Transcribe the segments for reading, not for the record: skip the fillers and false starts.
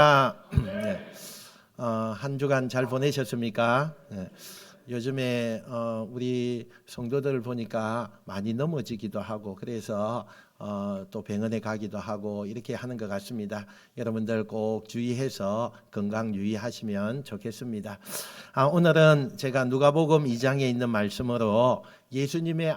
네. 한 주간 잘 보내셨습니까? 네. 요즘에 우리 성도들을 보니까 많이 넘어지기도 하고 그래서 또 병원에 가기도 하고 이렇게 하는 것 같습니다. 여러분들 꼭 주의해서 건강 유의하시면 좋겠습니다. 오늘은 제가 누가복음 2장에 있는 말씀으로 예수님의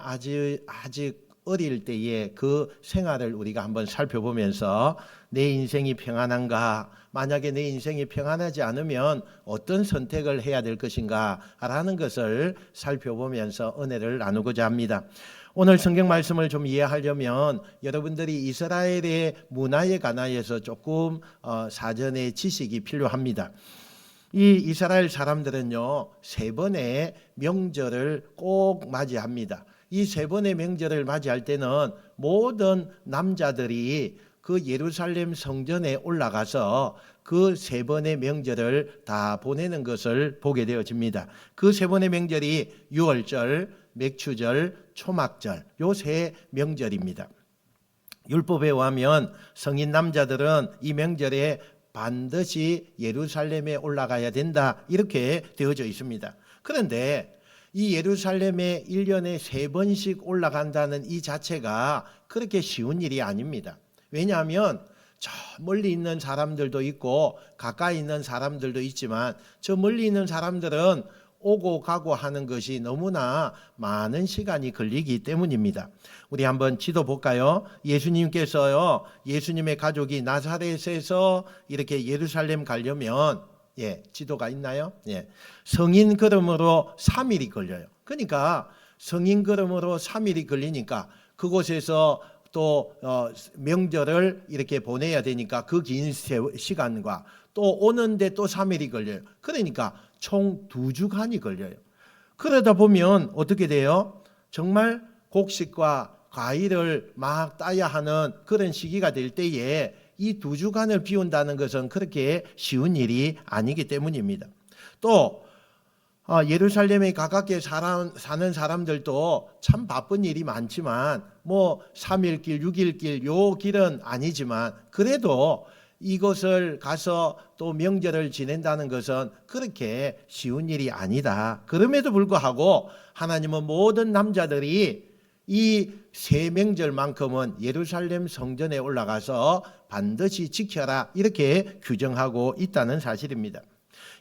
아직 어릴 때의 그 생활을 우리가 한번 살펴보면서 내 인생이 평안한가, 만약에 내 인생이 평안하지 않으면 어떤 선택을 해야 될 것인가 라는 것을 살펴보면서 은혜를 나누고자 합니다. 오늘 성경 말씀을 좀 이해하려면 여러분들이 이스라엘의 문화에 관하여서 조금 사전의 지식이 필요합니다. 이 이스라엘 사람들은요, 3번의 명절을 꼭 맞이합니다. 이 3번의 명절을 맞이할 때는 모든 남자들이 그 예루살렘 성전에 올라가서 그 3번의 명절을 다 보내는 것을 보게 되어집니다. 그 3번의 명절이 유월절, 맥추절, 초막절, 요 3명절입니다. 율법에 의하면 성인 남자들은 이 명절에 반드시 예루살렘에 올라가야 된다, 이렇게 되어져 있습니다. 그런데 이 예루살렘에 1년에 3번씩 올라간다는 이 자체가 그렇게 쉬운 일이 아닙니다. 왜냐하면 저 멀리 있는 사람들도 있고 가까이 있는 사람들도 있지만 저 멀리 있는 사람들은 오고 가고 하는 것이 너무나 많은 시간이 걸리기 때문입니다. 우리 한번 지도 볼까요? 예수님께서요, 예수님의 가족이 나사렛에서 이렇게 예루살렘 가려면 지도가 있나요? 성인 걸음으로 3일이 걸려요. 그러니까 성인 걸음으로 3일이 걸리니까 그곳에서 또 명절을 이렇게 보내야 되니까 그 긴 시간과 또 오는데 또 3일이 걸려요. 그러니까 총 2주간이 걸려요. 그러다 보면 어떻게 돼요? 정말 곡식과 과일을 막 따야 하는 그런 시기가 될 때에 이 2주간을 비운다는 것은 그렇게 쉬운 일이 아니기 때문입니다. 또 예루살렘에 가깝게 사는 사람들도 참 바쁜 일이 많지만 3일 길, 6일 길, 요 길은 아니지만 그래도 이곳을 가서 또 명절을 지낸다는 것은 그렇게 쉬운 일이 아니다. 그럼에도 불구하고 하나님은 모든 남자들이 이 3명절만큼은 예루살렘 성전에 올라가서 반드시 지켜라, 이렇게 규정하고 있다는 사실입니다.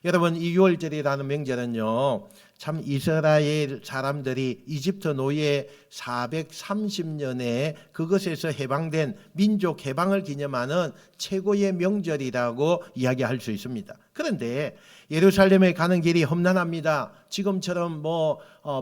여러분, 이 유월절이라는 명절은요, 참 이스라엘 사람들이 이집트 노예 430년에 그것에서 해방된 민족 해방을 기념하는 최고의 명절이라고 이야기할 수 있습니다. 그런데 예루살렘에 가는 길이 험난합니다. 지금처럼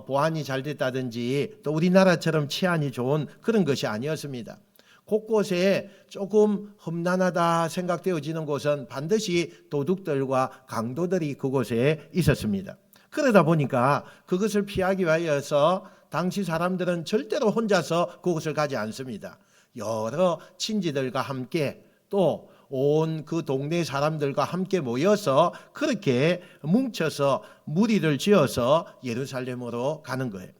보안이 잘 됐다든지 또 우리나라처럼 치안이 좋은 그런 것이 아니었습니다. 곳곳에 조금 험난하다 생각되어지는 곳은 반드시 도둑들과 강도들이 그곳에 있었습니다. 그러다 보니까 그것을 피하기 위해서 당시 사람들은 절대로 혼자서 그곳을 가지 않습니다. 여러 친지들과 함께 또 온 그 동네 사람들과 함께 모여서 그렇게 뭉쳐서 무리를 지어서 예루살렘으로 가는 거예요.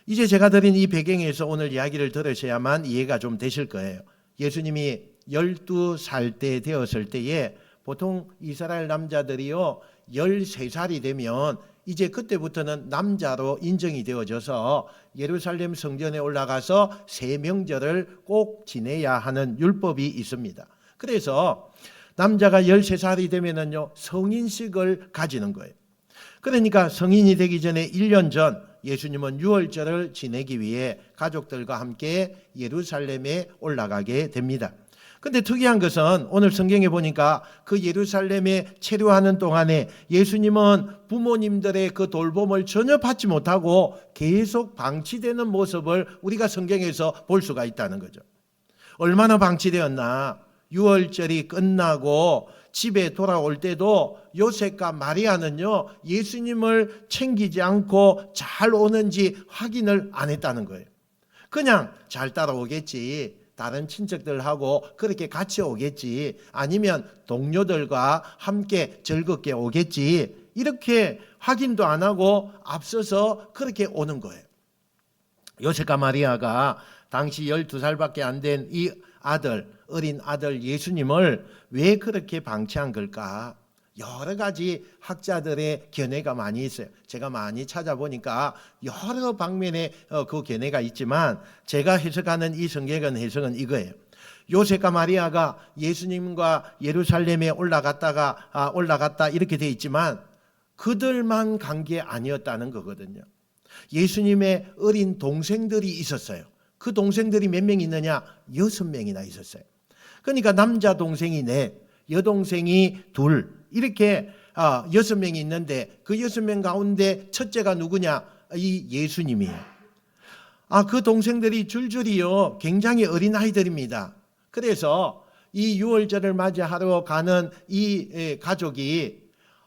이제 제가 드린 이 배경에서 오늘 이야기를 들으셔야만 이해가 좀 되실 거예요. 예수님이 12살 때 되었을 때에 보통 이스라엘 남자들이요 13살이 되면 이제 그때부터는 남자로 인정이 되어져서 예루살렘 성전에 올라가서 3명절을 꼭 지내야 하는 율법이 있습니다. 그래서 남자가 13살이 되면은요 성인식을 가지는 거예요. 그러니까 성인이 되기 전에 1년 전 예수님은 유월절을 지내기 위해 가족들과 함께 예루살렘에 올라가게 됩니다. 그런데 특이한 것은 오늘 성경에 보니까 그 예루살렘에 체류하는 동안에 예수님은 부모님들의 그 돌봄을 전혀 받지 못하고 계속 방치되는 모습을 우리가 성경에서 볼 수가 있다는 거죠. 얼마나 방치되었나. 유월절이 끝나고 집에 돌아올 때도 요셉과 마리아는요 예수님을 챙기지 않고 잘 오는지 확인을 안 했다는 거예요. 그냥 잘 따라오겠지, 다른 친척들하고 그렇게 같이 오겠지, 아니면 동료들과 함께 즐겁게 오겠지, 이렇게 확인도 안 하고 앞서서 그렇게 오는 거예요. 요셉과 마리아가 당시 12살밖에 안 된 이 아들, 어린 아들 예수님을 왜 그렇게 방치한 걸까? 여러 가지 학자들의 견해가 많이 있어요. 제가 많이 찾아보니까 여러 방면의 그 견해가 있지만 제가 해석하는 이 성경의 해석은 이거예요. 요셉과 마리아가 예수님과 예루살렘에 올라갔다 이렇게 돼 있지만 그들만 간 게 아니었다는 거거든요. 예수님의 어린 동생들이 있었어요. 그 동생들이 몇 명 있느냐? 6명이나 있었어요. 그러니까 남자 동생이 4, 여동생이 2 이렇게 6명이 있는데 그 6명 가운데 첫째가 누구냐? 이 예수님이에요. 그 동생들이 줄줄이요 굉장히 어린 아이들입니다. 그래서 이 유월절을 맞이하러 가는 이 가족이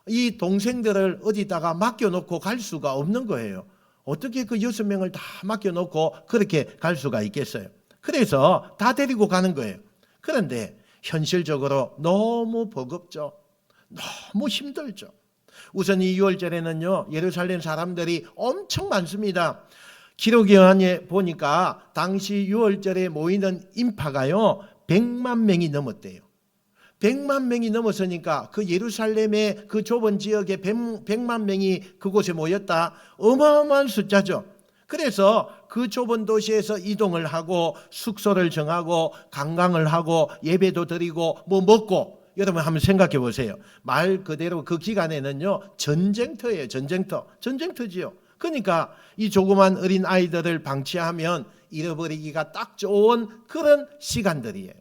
이 동생들을 어디다가 맡겨놓고 갈 수가 없는 거예요. 어떻게 그 6명을 다 맡겨놓고 그렇게 갈 수가 있겠어요? 그래서 다 데리고 가는 거예요. 그런데 현실적으로 너무 버겁죠. 너무 힘들죠. 우선 이 유월절에는요 예루살렘 사람들이 엄청 많습니다. 기록에 보니까 당시 유월절에 모이는 인파가요 100만 명이 넘었대요. 100만 명이 넘었으니까 그 예루살렘의 그 좁은 지역에 100만 명이 그곳에 모였다. 어마어마한 숫자죠. 그래서 그 좁은 도시에서 이동을 하고 숙소를 정하고 관광을 하고 예배도 드리고 뭐 먹고, 여러분 한번 생각해 보세요. 말 그대로 그 기간에는요 전쟁터예요. 전쟁터지요. 그러니까 이 조그만 어린 아이들을 방치하면 잃어버리기가 딱 좋은 그런 시간들이에요.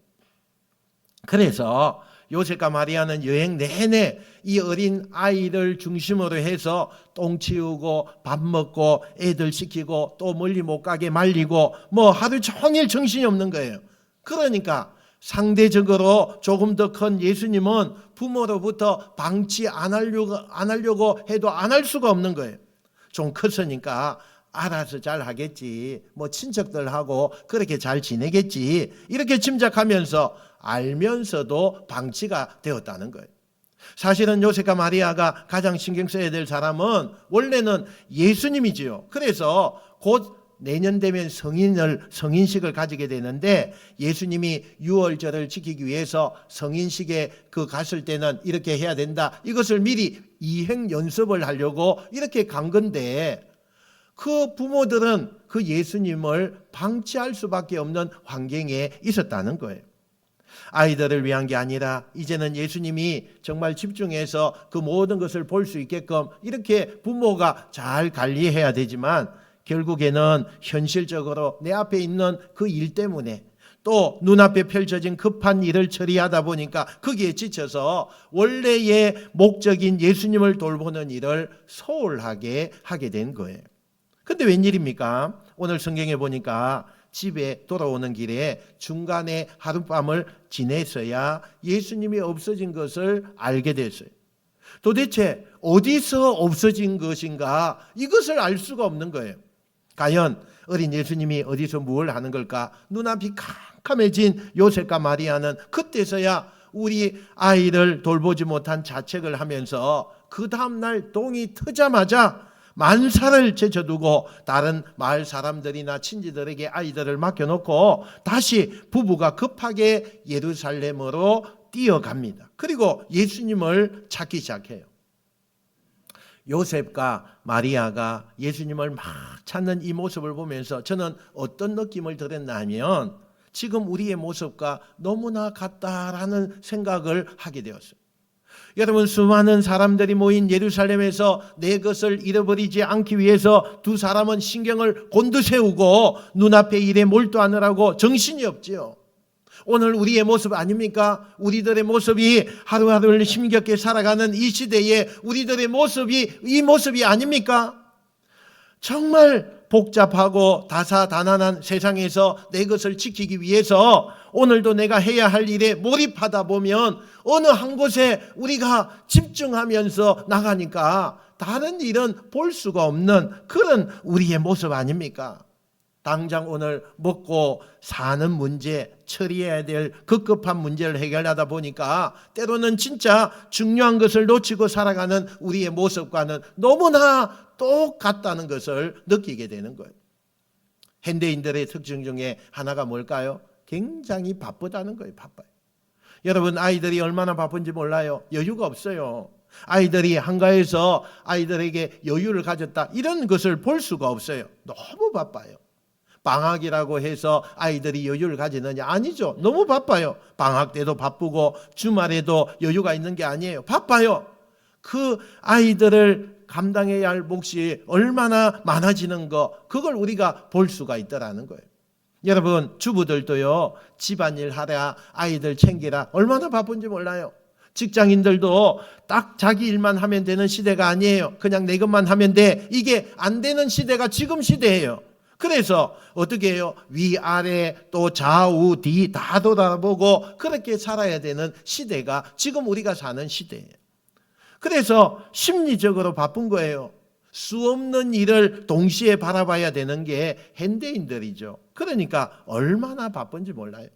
그래서 요셉과 마리아는 여행 내내 이 어린 아이를 중심으로 해서 똥 치우고 밥 먹고 애들 시키고 또 멀리 못 가게 말리고 뭐 하루 종일 정신이 없는 거예요. 그러니까 상대적으로 조금 더 큰 예수님은 부모로부터 방치 안 하려고 해도 안 할 수가 없는 거예요. 좀 컸으니까 알아서 잘 하겠지, 뭐 친척들하고 그렇게 잘 지내겠지, 이렇게 짐작하면서 알면서도 방치가 되었다는 거예요. 사실은 요셉과 마리아가 가장 신경 써야 될 사람은 원래는 예수님이지요. 그래서 곧 내년 되면 성인식을 가지게 되는데 예수님이 유월절을 지키기 위해서 성인식에 갔을 때는 이렇게 해야 된다, 이것을 미리 이행 연습을 하려고 이렇게 간 건데 그 부모들은 그 예수님을 방치할 수밖에 없는 환경에 있었다는 거예요. 아이들을 위한 게 아니라 이제는 예수님이 정말 집중해서 그 모든 것을 볼 수 있게끔 이렇게 부모가 잘 관리해야 되지만 결국에는 현실적으로 내 앞에 있는 그 일 때문에 또 눈앞에 펼쳐진 급한 일을 처리하다 보니까 거기에 지쳐서 원래의 목적인 예수님을 돌보는 일을 소홀하게 하게 된 거예요. 근데 웬일입니까? 오늘 성경에 보니까 집에 돌아오는 길에 중간에 하룻밤을 지냈어야 예수님이 없어진 것을 알게 됐어요. 도대체 어디서 없어진 것인가, 이것을 알 수가 없는 거예요. 과연 어린 예수님이 어디서 뭘 하는 걸까? 눈앞이 캄캄해진 요셉과 마리아는 그때서야 우리 아이를 돌보지 못한 자책을 하면서 그 다음날 동이 트자마자 만사를 제쳐두고 다른 마을 사람들이나 친지들에게 아이들을 맡겨놓고 다시 부부가 급하게 예루살렘으로 뛰어갑니다. 그리고 예수님을 찾기 시작해요. 요셉과 마리아가 예수님을 막 찾는 이 모습을 보면서 저는 어떤 느낌을 들었나 하면 지금 우리의 모습과 너무나 같다라는 생각을 하게 되었어요. 여러분, 수많은 사람들이 모인 예루살렘에서 내 것을 잃어버리지 않기 위해서 두 사람은 신경을 곤두세우고 눈앞의 일에 몰두하느라고 정신이 없지요. 오늘 우리의 모습 아닙니까? 우리들의 모습이 하루하루를 힘겹게 살아가는 이 시대에 우리들의 모습이 이 모습이 아닙니까? 정말 복잡하고 다사다난한 세상에서 내 것을 지키기 위해서 오늘도 내가 해야 할 일에 몰입하다 보면 어느 한 곳에 우리가 집중하면서 나가니까 다른 일은 볼 수가 없는 그런 우리의 모습 아닙니까? 당장 오늘 먹고 사는 문제, 처리해야 될 급급한 문제를 해결하다 보니까 때로는 진짜 중요한 것을 놓치고 살아가는 우리의 모습과는 너무나 똑같다는 것을 느끼게 되는 거예요. 현대인들의 특징 중에 하나가 뭘까요? 굉장히 바쁘다는 거예요. 바빠요. 여러분, 아이들이 얼마나 바쁜지 몰라요? 여유가 없어요. 아이들이 한가해서 아이들에게 여유를 가졌다, 이런 것을 볼 수가 없어요. 너무 바빠요. 방학이라고 해서 아이들이 여유를 가지느냐? 아니죠. 너무 바빠요. 방학 때도 바쁘고 주말에도 여유가 있는 게 아니에요. 바빠요. 그 아이들을 감당해야 할 몫이 얼마나 많아지는 거, 그걸 우리가 볼 수가 있더라는 거예요. 여러분, 주부들도요, 집안일 하랴, 아이들 챙기라, 얼마나 바쁜지 몰라요. 직장인들도 딱 자기 일만 하면 되는 시대가 아니에요. 그냥 내 것만 하면 돼, 이게 안 되는 시대가 지금 시대예요. 그래서 어떻게 해요? 위아래 또 좌우 뒤 다 돌아보고 그렇게 살아야 되는 시대가 지금 우리가 사는 시대예요. 그래서 심리적으로 바쁜 거예요. 수 없는 일을 동시에 바라봐야 되는 게 현대인들이죠. 그러니까 얼마나 바쁜지 몰라요.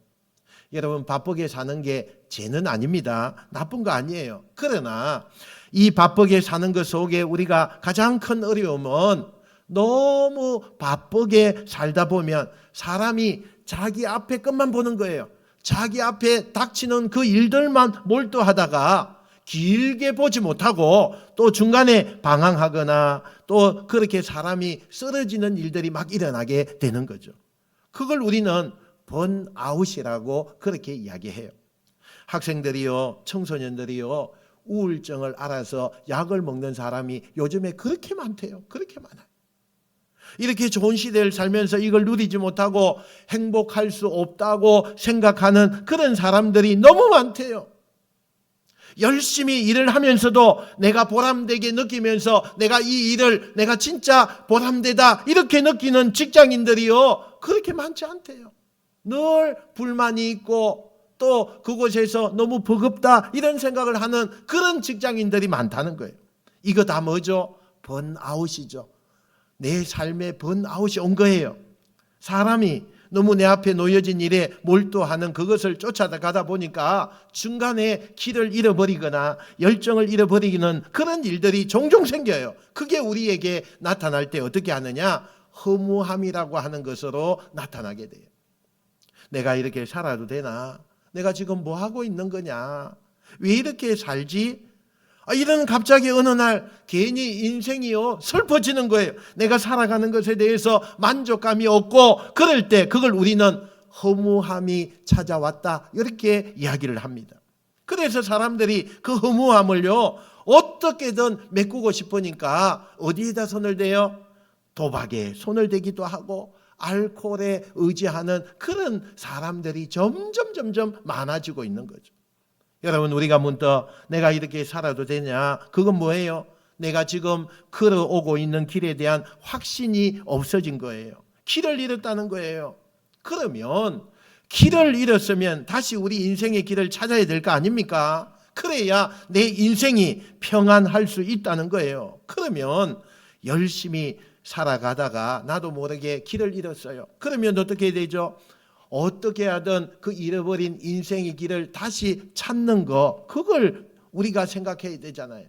여러분, 바쁘게 사는 게 죄는 아닙니다. 나쁜 거 아니에요. 그러나 이 바쁘게 사는 것 속에 우리가 가장 큰 어려움은 너무 바쁘게 살다 보면 사람이 자기 앞에 것만 보는 거예요. 자기 앞에 닥치는 그 일들만 몰두하다가 길게 보지 못하고 또 중간에 방황하거나 또 그렇게 사람이 쓰러지는 일들이 막 일어나게 되는 거죠. 그걸 우리는 번아웃이라고 그렇게 이야기해요. 학생들이요, 청소년들이요, 우울증을 알아서 약을 먹는 사람이 요즘에 그렇게 많대요. 그렇게 많아요. 이렇게 좋은 시대를 살면서 이걸 누리지 못하고 행복할 수 없다고 생각하는 그런 사람들이 너무 많대요. 열심히 일을 하면서도 내가 보람되게 느끼면서 내가 이 일을 내가 진짜 보람되다 이렇게 느끼는 직장인들이요, 그렇게 많지 않대요. 늘 불만이 있고 또 그곳에서 너무 버겁다 이런 생각을 하는 그런 직장인들이 많다는 거예요. 이거 다 뭐죠? 번아웃이죠. 내 삶에 번아웃이 온 거예요. 사람이 너무 내 앞에 놓여진 일에 몰두하는 그것을 쫓아가다 보니까 중간에 길을 잃어버리거나 열정을 잃어버리는 그런 일들이 종종 생겨요. 그게 우리에게 나타날 때 어떻게 하느냐? 허무함이라고 하는 것으로 나타나게 돼요. 내가 이렇게 살아도 되나? 내가 지금 뭐 하고 있는 거냐? 왜 이렇게 살지? 이런 갑자기 어느 날 괜히 인생이요 슬퍼지는 거예요. 내가 살아가는 것에 대해서 만족감이 없고 그럴 때 그걸 우리는 허무함이 찾아왔다 이렇게 이야기를 합니다. 그래서 사람들이 그 허무함을요 어떻게든 메꾸고 싶으니까 어디에다 손을 대요? 도박에 손을 대기도 하고 알코올에 의지하는 그런 사람들이 점점 많아지고 있는 거죠. 여러분, 우리가 문득 내가 이렇게 살아도 되냐? 그건 뭐예요? 내가 지금 걸어오고 있는 길에 대한 확신이 없어진 거예요. 길을 잃었다는 거예요. 그러면 길을 잃었으면 다시 우리 인생의 길을 찾아야 될 거 아닙니까? 그래야 내 인생이 평안할 수 있다는 거예요. 그러면 열심히 살아가다가 나도 모르게 길을 잃었어요. 그러면 어떻게 되죠? 어떻게 하든 그 잃어버린 인생의 길을 다시 찾는 거, 그걸 우리가 생각해야 되잖아요.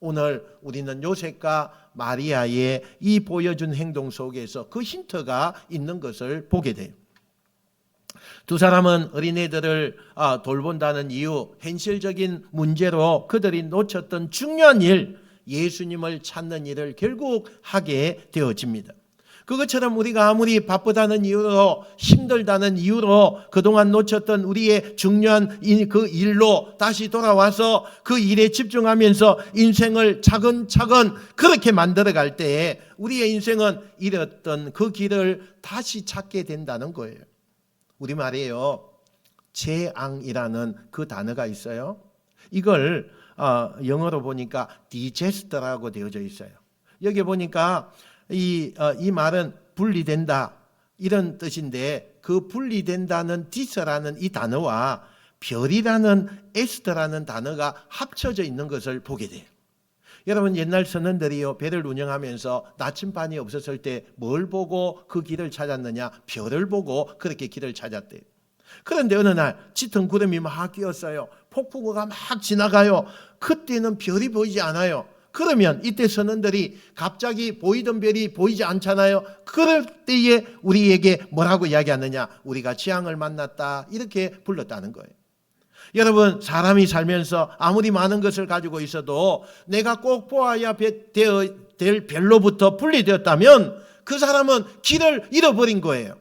오늘 우리는 요셉과 마리아의 이 보여준 행동 속에서 그 힌트가 있는 것을 보게 돼요. 두 사람은 어린애들을 돌본다는 이유, 현실적인 문제로 그들이 놓쳤던 중요한 일, 예수님을 찾는 일을 결국 하게 되어집니다. 그것처럼 우리가 아무리 바쁘다는 이유로 힘들다는 이유로 그동안 놓쳤던 우리의 중요한 그 일로 다시 돌아와서 그 일에 집중하면서 인생을 차근차근 그렇게 만들어갈 때에 우리의 인생은 잃었던 그 길을 다시 찾게 된다는 거예요. 우리말이에요. 재앙이라는 그 단어가 있어요. 이걸 영어로 보니까 digest라고 되어져 있어요. 여기 보니까 이 말은 분리된다 이런 뜻인데 그 분리된다는 디스라는 이 단어와 별이라는 에스트라는 단어가 합쳐져 있는 것을 보게 돼요. 여러분, 옛날 선원들이요 배를 운영하면서 나침반이 없었을 때 뭘 보고 그 길을 찾았느냐? 별을 보고 그렇게 길을 찾았대요. 그런데 어느 날 짙은 구름이 막 끼었어요. 폭풍우가 막 지나가요. 그때는 별이 보이지 않아요. 그러면 이때 선원들이 갑자기 보이던 별이 보이지 않잖아요. 그럴 때에 우리에게 뭐라고 이야기하느냐? 우리가 재앙을 만났다, 이렇게 불렀다는 거예요. 여러분, 사람이 살면서 아무리 많은 것을 가지고 있어도 내가 꼭 보아야 될 별로부터 분리되었다면 그 사람은 길을 잃어버린 거예요.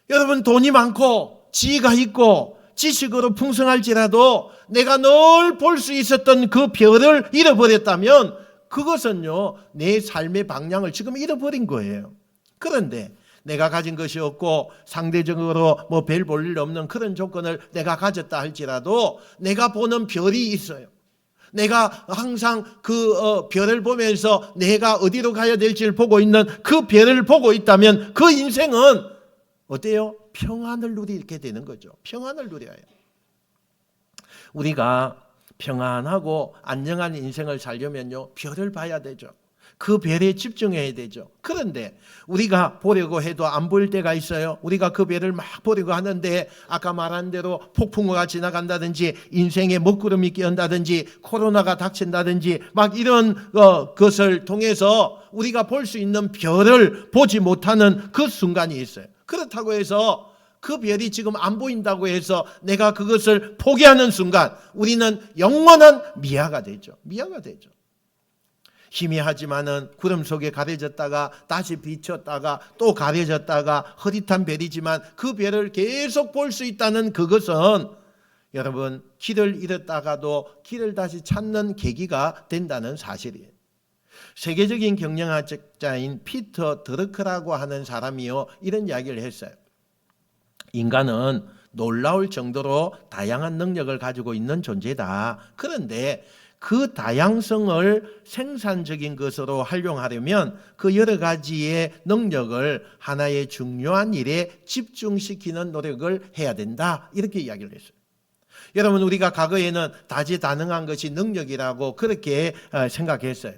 여러분, 돈이 많고 지위가 있고 지식으로 풍성할지라도 내가 늘 볼 수 있었던 그 별을 잃어버렸다면 그것은요, 내 삶의 방향을 지금 잃어버린 거예요. 그런데 내가 가진 것이 없고 상대적으로 뭐 별 볼 일 없는 그런 조건을 내가 가졌다 할지라도 내가 보는 별이 있어요. 내가 항상 그 별을 보면서 내가 어디로 가야 될지를 보고 있는 그 별을 보고 있다면 그 인생은 어때요? 평안을 누리게 되는 거죠. 평안을 누려요. 우리가 평안하고 안녕한 인생을 살려면요, 별을 봐야 되죠. 그 별에 집중해야 되죠. 그런데 우리가 보려고 해도 안 보일 때가 있어요. 우리가 그 별을 막 보려고 하는데 아까 말한 대로 폭풍우가 지나간다든지 인생의 먹구름이 끼온다든지 코로나가 닥친다든지 막 이런 것을 통해서 우리가 볼 수 있는 별을 보지 못하는 그 순간이 있어요. 그렇다고 해서 그 별이 지금 안 보인다고 해서 내가 그것을 포기하는 순간 우리는 영원한 미아가 되죠. 미아가 되죠. 희미하지만은 구름 속에 가려졌다가 다시 비쳤다가 또 가려졌다가 흐릿한 별이지만 그 별을 계속 볼 수 있다는 그것은 여러분, 길을 잃었다가도 길을 다시 찾는 계기가 된다는 사실이에요. 세계적인 경영학자인 피터 드러크라고 하는 사람이요, 이런 이야기를 했어요. 인간은 놀라울 정도로 다양한 능력을 가지고 있는 존재다. 그런데 그 다양성을 생산적인 것으로 활용하려면 그 여러 가지의 능력을 하나의 중요한 일에 집중시키는 노력을 해야 된다, 이렇게 이야기를 했어요. 여러분, 우리가 과거에는 다재다능한 것이 능력이라고 그렇게 생각했어요.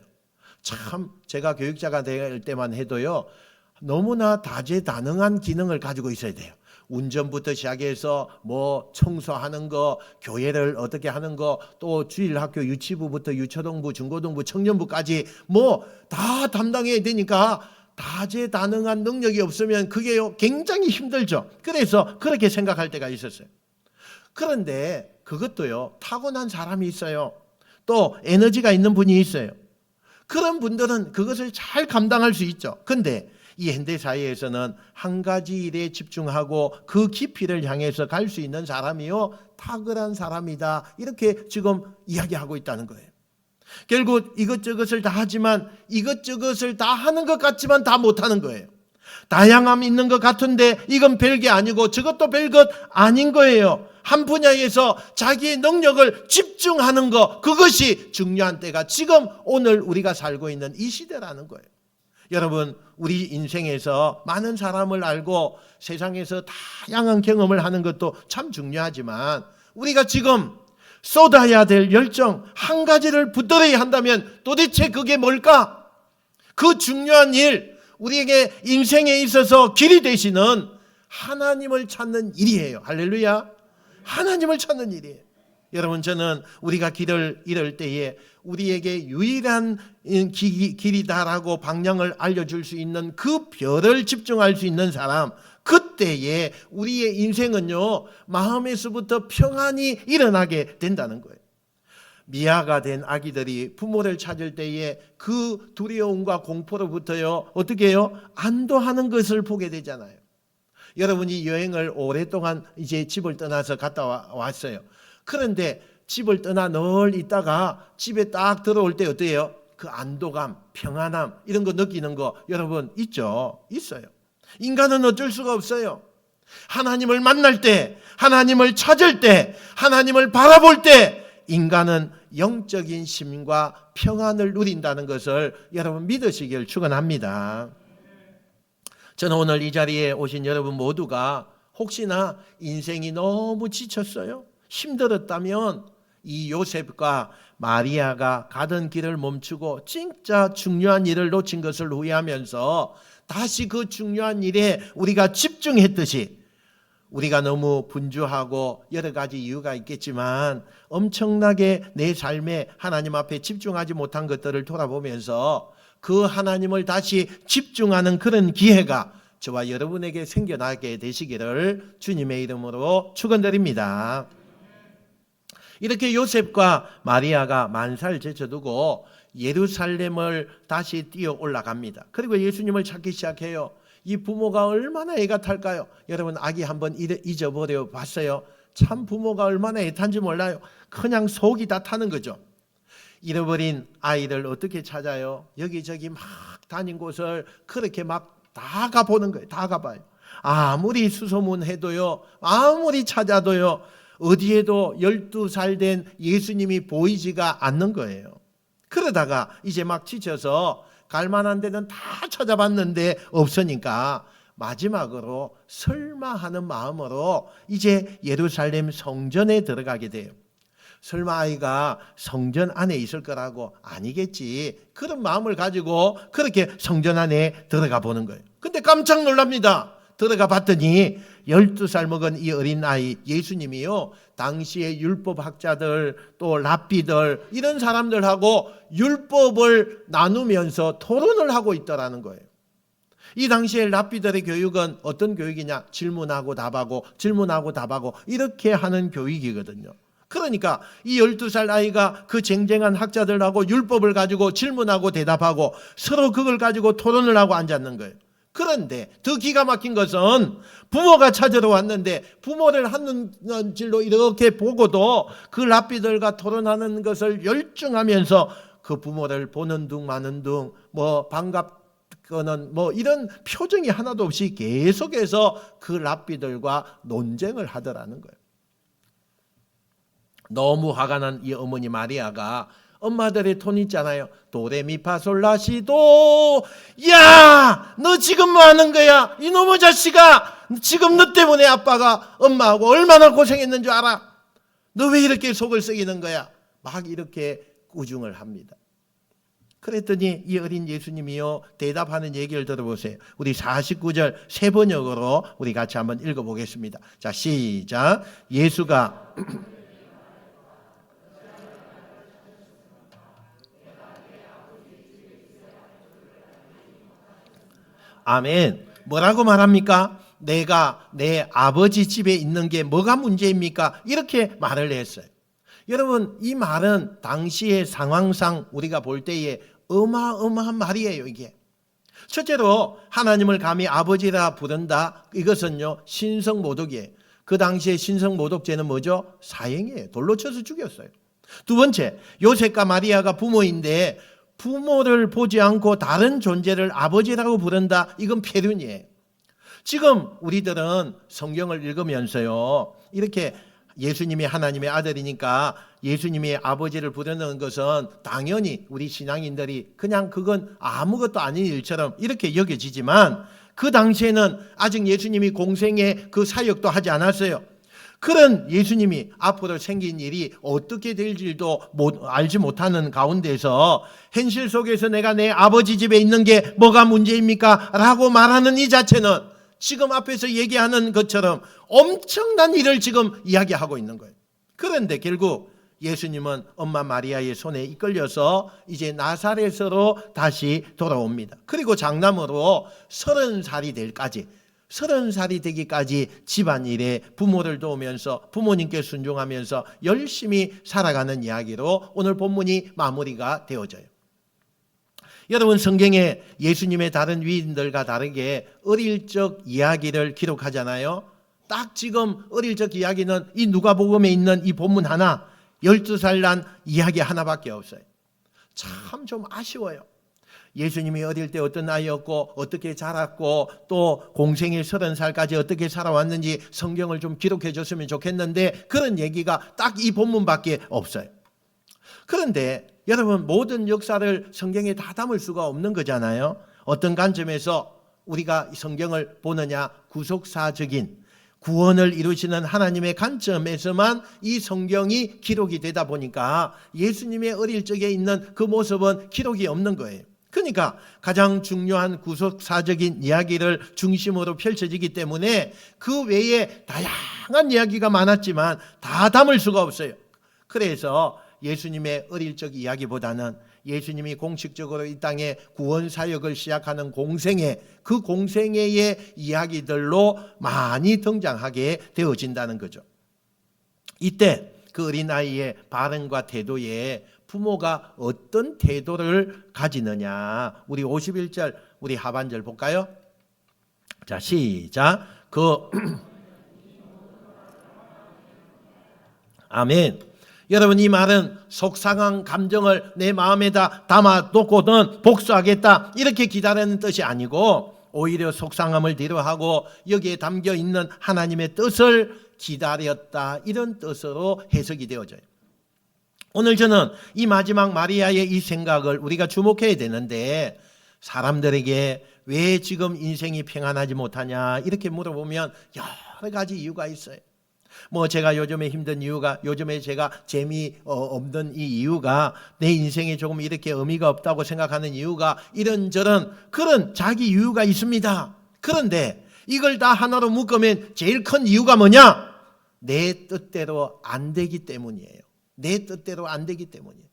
참, 제가 교육자가 될 때만 해도요, 너무나 다재다능한 기능을 가지고 있어야 돼요. 운전부터 시작해서 뭐 청소하는 거, 교회를 어떻게 하는 거, 또 주일학교 유치부부터 유초등부, 중고등부, 청년부까지 뭐 다 담당해야 되니까 다재다능한 능력이 없으면 그게요, 굉장히 힘들죠. 그래서 그렇게 생각할 때가 있었어요. 그런데 그것도요, 타고난 사람이 있어요. 또 에너지가 있는 분이 있어요. 그런 분들은 그것을 잘 감당할 수 있죠. 근데 이 현대사회에서는 한 가지 일에 집중하고 그 깊이를 향해서 갈 수 있는 사람이요, 탁월한 사람이다, 이렇게 지금 이야기하고 있다는 거예요. 결국 이것저것을 다 하지만 이것저것을 다 하는 것 같지만 다 못하는 거예요. 다양함이 있는 것 같은데 이건 별게 아니고 저것도 별것 아닌 거예요. 한 분야에서 자기의 능력을 집중하는 것, 그것이 중요한 때가 지금 오늘 우리가 살고 있는 이 시대라는 거예요. 여러분, 우리 인생에서 많은 사람을 알고 세상에서 다양한 경험을 하는 것도 참 중요하지만 우리가 지금 쏟아야 될 열정 한 가지를 붙들어야 한다면 도대체 그게 뭘까? 그 중요한 일, 우리에게 인생에 있어서 길이 되시는 하나님을 찾는 일이에요. 할렐루야. 하나님을 찾는 일이에요. 여러분, 저는 우리가 길을 잃을 때에 우리에게 유일한 길이다라고 방향을 알려줄 수 있는 그 별을 집중할 수 있는 사람, 그때에 우리의 인생은요, 마음에서부터 평안이 일어나게 된다는 거예요. 미아가 된 아기들이 부모를 찾을 때에 그 두려움과 공포로부터요, 어떻게 해요? 안도하는 것을 보게 되잖아요. 여러분이 여행을 오랫동안 이제 집을 떠나서 갔다 왔어요. 그런데 집을 떠나 늘 있다가 집에 딱 들어올 때 어때요? 그 안도감, 평안함, 이런 거 느끼는 거 여러분 있죠? 있어요. 인간은 어쩔 수가 없어요. 하나님을 만날 때, 하나님을 찾을 때, 하나님을 바라볼 때 인간은 영적인 쉼과 평안을 누린다는 것을 여러분 믿으시길 축원합니다. 저는 오늘 이 자리에 오신 여러분 모두가 혹시나 인생이 너무 지쳤어요, 힘들었다면 이 요셉과 마리아가 가던 길을 멈추고 진짜 중요한 일을 놓친 것을 후회하면서 다시 그 중요한 일에 우리가 집중했듯이 우리가 너무 분주하고 여러 가지 이유가 있겠지만 엄청나게 내 삶에 하나님 앞에 집중하지 못한 것들을 돌아보면서 그 하나님을 다시 집중하는 그런 기회가 저와 여러분에게 생겨나게 되시기를 주님의 이름으로 축원드립니다. 이렇게 요셉과 마리아가 만사를 제쳐두고 예루살렘을 다시 뛰어 올라갑니다. 그리고 예수님을 찾기 시작해요. 이 부모가 얼마나 애가 탈까요? 여러분 아기 한번 잊어버려 봤어요? 참 부모가 얼마나 애탄지 몰라요. 그냥 속이 다 타는 거죠. 잃어버린 아이를 어떻게 찾아요? 여기저기 막 다닌 곳을 그렇게 막 다 가보는 거예요. 다 가봐요. 아무리 수소문해도요, 아무리 찾아도요, 어디에도 12살 된 예수님이 보이지가 않는 거예요. 그러다가 이제 막 지쳐서 갈만한 데는 다 찾아봤는데 없으니까 마지막으로 설마 하는 마음으로 이제 예루살렘 성전에 들어가게 돼요. 설마 아이가 성전 안에 있을 거라고 아니겠지. 그런 마음을 가지고 그렇게 성전 안에 들어가 보는 거예요. 근데 깜짝 놀랍니다. 들어가 봤더니 12살 먹은 이 어린 아이 예수님이요, 당시의 율법학자들 또 랍비들 이런 사람들하고 율법을 나누면서 토론을 하고 있더라는 거예요. 이 당시에 랍비들의 교육은 어떤 교육이냐? 질문하고 답하고 질문하고 답하고 이렇게 하는 교육이거든요. 그러니까 이 12살 아이가 그 쟁쟁한 학자들하고 율법을 가지고 질문하고 대답하고 서로 그걸 가지고 토론을 하고 앉았는 거예요. 그런데 더 기가 막힌 것은 부모가 찾으러 왔는데 부모를 하는 질로 이렇게 보고도 그 랍비들과 토론하는 것을 열중하면서 그 부모를 보는 둥 마는 둥 뭐 반갑거는 뭐 이런 표정이 하나도 없이 계속해서 그 랍비들과 논쟁을 하더라는 거예요. 너무 화가 난 이 어머니 마리아가 엄마들의 톤 있잖아요. 도레미파솔라시도. 야, 너 지금 뭐 하는 거야? 이놈의 자식아, 지금 너 때문에 아빠가 엄마하고 얼마나 고생했는 줄 알아? 너 왜 이렇게 속을 썩이는 거야? 막 이렇게 꾸중을 합니다. 그랬더니 이 어린 예수님이요, 대답하는 얘기를 들어보세요. 우리 49절 세 번역으로 우리 같이 한번 읽어보겠습니다. 자, 시작. 예수가 아멘. 뭐라고 말합니까? 내가 내 아버지 집에 있는 게 뭐가 문제입니까? 이렇게 말을 했어요. 여러분, 이 말은 당시의 상황상 우리가 볼 때에 어마어마한 말이에요, 이게. 첫째로 하나님을 감히 아버지라 부른다. 이것은요, 신성모독이에요. 그 당시에 신성모독죄는 뭐죠? 사형이에요. 돌로 쳐서 죽였어요. 두 번째, 요셉과 마리아가 부모인데 부모를 보지 않고 다른 존재를 아버지라고 부른다. 이건 폐륜이에요. 지금 우리들은 성경을 읽으면서요, 이렇게 예수님이 하나님의 아들이니까 예수님이 아버지를 부르는 것은 당연히 우리 신앙인들이 그냥 그건 아무것도 아닌 일처럼 이렇게 여겨지지만 그 당시에는 아직 예수님이 공생의 그 사역도 하지 않았어요. 그런 예수님이 앞으로 생긴 일이 어떻게 될지도 알지 못하는 가운데서 현실 속에서 내가 내 아버지 집에 있는 게 뭐가 문제입니까? 라고 말하는 이 자체는 지금 앞에서 얘기하는 것처럼 엄청난 일을 지금 이야기하고 있는 거예요. 그런데 결국 예수님은 엄마 마리아의 손에 이끌려서 이제 나사렛으로 다시 돌아옵니다. 그리고 장남으로 30살이 되기까지 집안일에 부모를 도우면서 부모님께 순종하면서 열심히 살아가는 이야기로 오늘 본문이 마무리가 되어져요. 여러분, 성경에 예수님의 다른 위인들과 다르게 어릴 적 이야기를 기록하잖아요. 딱 지금 어릴 적 이야기는 이 누가복음에 있는 이 본문 하나, 12살 난 이야기 하나밖에 없어요. 참 좀 아쉬워요. 예수님이 어릴 때 어떤 아이였고 어떻게 자랐고 또 공생의 30살까지 어떻게 살아왔는지 성경을 좀 기록해 줬으면 좋겠는데 그런 얘기가 딱 이 본문밖에 없어요. 그런데 여러분, 모든 역사를 성경에 다 담을 수가 없는 거잖아요. 어떤 관점에서 우리가 성경을 보느냐, 구속사적인 구원을 이루시는 하나님의 관점에서만 이 성경이 기록이 되다 보니까 예수님의 어릴 적에 있는 그 모습은 기록이 없는 거예요. 그러니까 가장 중요한 구속사적인 이야기를 중심으로 펼쳐지기 때문에 그 외에 다양한 이야기가 많았지만 다 담을 수가 없어요. 그래서 예수님의 어릴 적 이야기보다는 예수님이 공식적으로 이 땅에 구원 사역을 시작하는 공생애, 그 공생애의 이야기들로 많이 등장하게 되어진다는 거죠. 이때 그 어린아이의 발언과 태도에 부모가 어떤 태도를 가지느냐, 우리 51절 우리 하반절 볼까요? 자, 시작. 아멘. 여러분, 이 말은 속상한 감정을 내 마음에다 담아놓고는 복수하겠다 이렇게 기다리는 뜻이 아니고, 오히려 속상함을 뒤로하고 여기에 담겨있는 하나님의 뜻을 기다렸다, 이런 뜻으로 해석이 되어져요. 오늘 저는 이 마지막 마리아의 이 생각을 우리가 주목해야 되는데, 사람들에게 왜 지금 인생이 평안하지 못하냐 이렇게 물어보면 여러 가지 이유가 있어요. 제가 요즘에 힘든 이유가, 요즘에 제가 재미없는 이 이유가, 내 인생에 조금 이렇게 의미가 없다고 생각하는 이유가 이런저런 그런 자기 이유가 있습니다. 그런데 이걸 다 하나로 묶으면 제일 큰 이유가 뭐냐? 내 뜻대로 안 되기 때문이에요. 내 뜻대로 안 되기 때문이에요.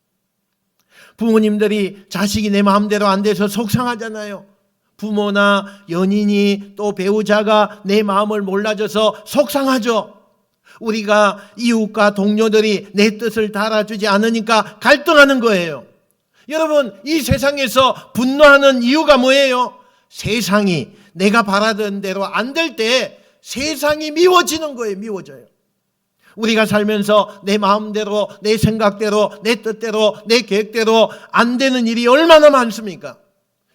부모님들이 자식이 내 마음대로 안 돼서 속상하잖아요. 부모나 연인이 또 배우자가 내 마음을 몰라줘서 속상하죠. 우리가 이웃과 동료들이 내 뜻을 달아주지 않으니까 갈등하는 거예요. 여러분, 이 세상에서 분노하는 이유가 뭐예요? 세상이 내가 바라던 대로 안 될 때 세상이 미워지는 거예요. 미워져요. 우리가 살면서 내 마음대로, 내 생각대로, 내 뜻대로, 내 계획대로 안 되는 일이 얼마나 많습니까?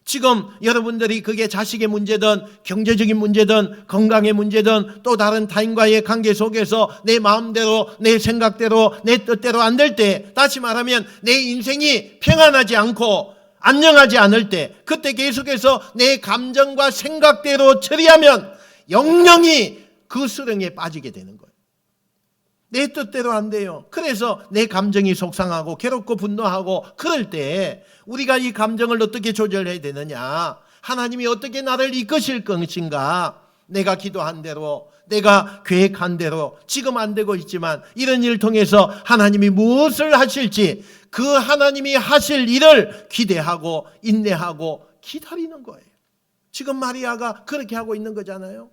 지금 여러분들이 그게 자식의 문제든 경제적인 문제든 건강의 문제든 또 다른 타인과의 관계 속에서 내 마음대로, 내 생각대로, 내 뜻대로 안 될 때, 다시 말하면 내 인생이 평안하지 않고 안녕하지 않을 때, 그때 계속해서 내 감정과 생각대로 처리하면 영영이 그 수렁에 빠지게 되는 거예요. 내 뜻대로 안 돼요. 그래서 내 감정이 속상하고 괴롭고 분노하고, 그럴 때 우리가 이 감정을 어떻게 조절해야 되느냐, 하나님이 어떻게 나를 이끄실 것인가, 내가 기도한 대로, 내가 계획한 대로 지금 안 되고 있지만 이런 일을 통해서 하나님이 무엇을 하실지, 그 하나님이 하실 일을 기대하고 인내하고 기다리는 거예요. 지금 마리아가 그렇게 하고 있는 거잖아요.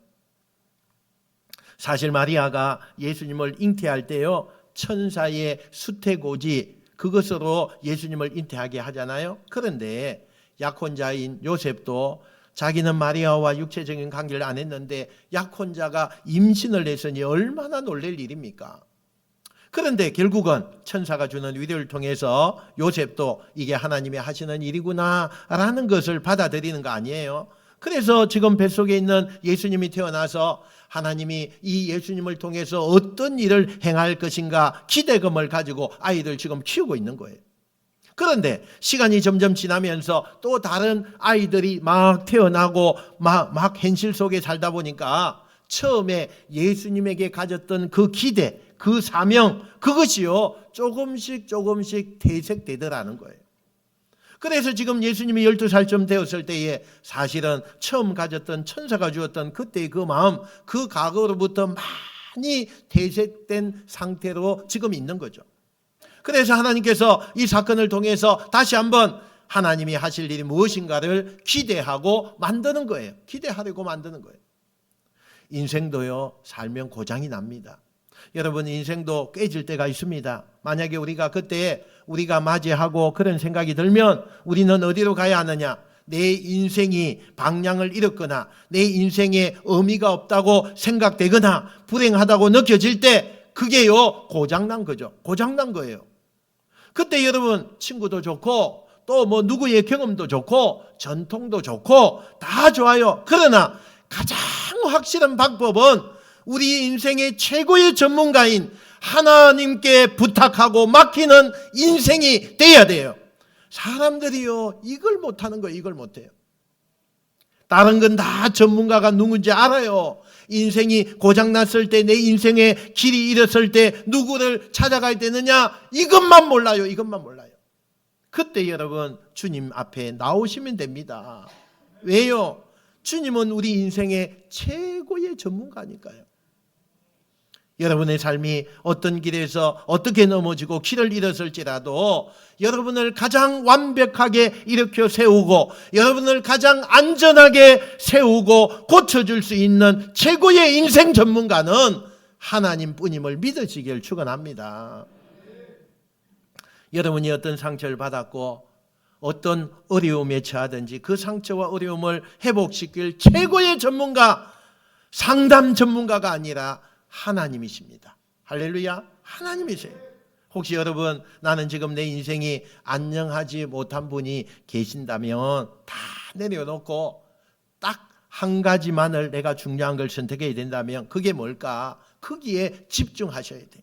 사실 마리아가 예수님을 잉태할 때요, 천사의 수태고지, 그것으로 예수님을 잉태하게 하잖아요. 그런데 약혼자인 요셉도 자기는 마리아와 육체적인 관계를 안 했는데 약혼자가 임신을 했으니 얼마나 놀랄 일입니까? 그런데 결국은 천사가 주는 위로를 통해서 요셉도 이게 하나님이 하시는 일이구나 라는 것을 받아들이는 거 아니에요? 그래서 지금 뱃속에 있는 예수님이 태어나서 하나님이 이 예수님을 통해서 어떤 일을 행할 것인가 기대감을 가지고 아이들 지금 키우고 있는 거예요. 그런데 시간이 점점 지나면서 또 다른 아이들이 막 태어나고 막 현실 속에 살다 보니까 처음에 예수님에게 가졌던 그 기대, 그 사명, 그것이요 조금씩 퇴색되더라는 거예요. 그래서 지금 예수님이 12살쯤 되었을 때에 사실은 처음 가졌던 천사가 주었던 그때의 그 마음, 그 과거로부터 많이 퇴색된 상태로 지금 있는 거죠. 그래서 하나님께서 이 사건을 통해서 다시 한번 하나님이 하실 일이 무엇인가를 기대하고 만드는 거예요. 기대하려고 만드는 거예요. 인생도요, 살면 고장이 납니다. 여러분, 인생도 깨질 때가 있습니다. 만약에 우리가 그때 우리가 맞이하고 그런 생각이 들면 우리는 어디로 가야 하느냐? 내 인생이 방향을 잃었거나 내 인생에 의미가 없다고 생각되거나 불행하다고 느껴질 때 그게요 고장난 거죠. 고장난 거예요. 그때 여러분 친구도 좋고 또 누구의 경험도 좋고 전통도 좋고 다 좋아요. 그러나 가장 확실한 방법은 우리 인생의 최고의 전문가인 하나님께 부탁하고 맡기는 인생이 돼야 돼요. 사람들이요 이걸 못하는 거예요. 이걸 못해요. 다른 건 다 전문가가 누군지 알아요. 인생이 고장났을 때, 내 인생의 길이 잃었을 때 누구를 찾아가야 되느냐, 이것만 몰라요. 이것만 몰라요. 그때 여러분 주님 앞에 나오시면 됩니다. 왜요? 주님은 우리 인생의 최고의 전문가니까요. 여러분의 삶이 어떤 길에서 어떻게 넘어지고 길을 잃었을지라도 여러분을 가장 완벽하게 일으켜 세우고 여러분을 가장 안전하게 세우고 고쳐줄 수 있는 최고의 인생 전문가는 하나님뿐임을 믿으시길 축원합니다. 여러분이 어떤 상처를 받았고 어떤 어려움에 처하든지 그 상처와 어려움을 회복시킬 최고의 전문가, 상담 전문가가 아니라 하나님이십니다. 할렐루야. 하나님이세요. 혹시 여러분 나는 지금 내 인생이 안녕하지 못한 분이 계신다면 다 내려놓고 딱 한 가지만을 내가 중요한 걸 선택해야 된다면 그게 뭘까? 거기에 집중하셔야 돼요.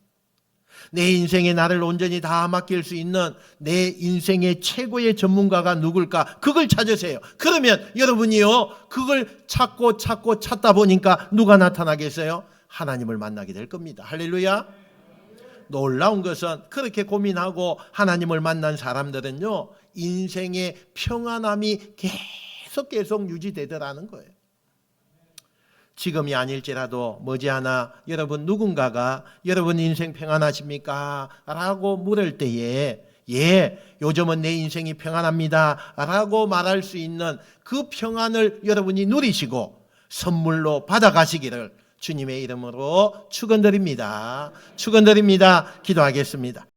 내 인생에 나를 온전히 다 맡길 수 있는 내 인생의 최고의 전문가가 누굴까? 그걸 찾으세요. 그러면 여러분이요 그걸 찾다 보니까 누가 나타나겠어요? 하나님을 만나게 될 겁니다. 할렐루야. 놀라운 것은 그렇게 고민하고 하나님을 만난 사람들은요 인생의 평안함이 계속 유지되더라는 거예요. 지금이 아닐지라도 머지않아 여러분 누군가가 여러분 인생 평안하십니까? 라고 물을 때에 예, 요즘은 내 인생이 평안합니다 라고 말할 수 있는 그 평안을 여러분이 누리시고 선물로 받아가시기를 주님의 이름으로 축원드립니다. 축원드립니다. 기도하겠습니다.